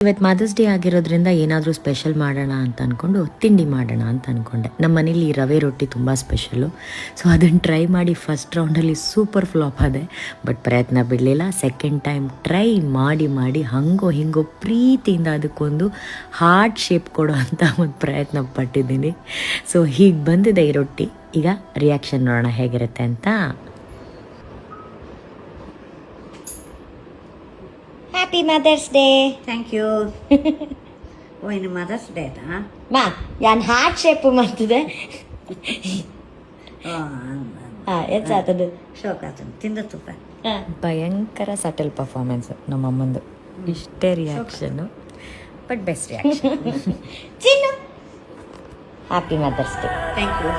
ಇವತ್ತು mother's day ಆಗಿರೋದ್ರಿಂದ ಏನಾದರೂ ಸ್ಪೆಷಲ್ ಮಾಡೋಣ ಅಂತ ಅಂದ್ಕೊಂಡು ತಿಂಡಿ ಮಾಡೋಣ ಅಂತ ಅಂದ್ಕೊಂಡೆ. ನಮ್ಮ ಮನೇಲಿ ರವೆ ರೊಟ್ಟಿ ತುಂಬ ಸ್ಪೆಷಲ್ಲು. ಸೊ ಅದನ್ನು ಟ್ರೈ ಮಾಡಿ ಫಸ್ಟ್ ರೌಂಡಲ್ಲಿ ಸೂಪರ್ ಫ್ಲಾಪ್ ಆದೆ. ಬಟ್ ಪ್ರಯತ್ನ ಬಿಡಲಿಲ್ಲ. ಸೆಕೆಂಡ್ ಟೈಮ್ ಟ್ರೈ ಮಾಡಿ ಹಂಗೋ ಹಿಂಗೋ ಪ್ರೀತಿಯಿಂದ ಅದಕ್ಕೊಂದು ಹಾರ್ಟ್ ಶೇಪ್ ಕೊಡೋ ಅಂತ ಒಂದು ಪ್ರಯತ್ನ ಪಟ್ಟಿದ್ದೀನಿ. ಸೊ ಹೀಗೆ ಬಂದಿದೆ ಈ ರೊಟ್ಟಿ. ಈಗ ರಿಯಾಕ್ಷನ್ ನೋಡೋಣ ಹೇಗಿರುತ್ತೆ ಅಂತ. Happy mother's day. Thank you. Oh ಇನ್ನು ಮದರ್ಸ್ ಡೇನಾ? ಮಾ ಯಾನ್ ಹಾರ್ಟ್ ಶೇಪ್ ಮಾಡ್ತಿದೆ. ಎತ್ತಾತದು ಶೋಕಾತು ತಿಂದ ತುಪ್ಪ. ಭಯಂಕರ ಸಟಲ್ ಪರ್ಫಾರ್ಮೆನ್ಸ್ ನಮ್ಮಮ್ಮಂದು. ಇಷ್ಟೇ reaction, but best reaction. Chinnu happy mother's day. Thank you.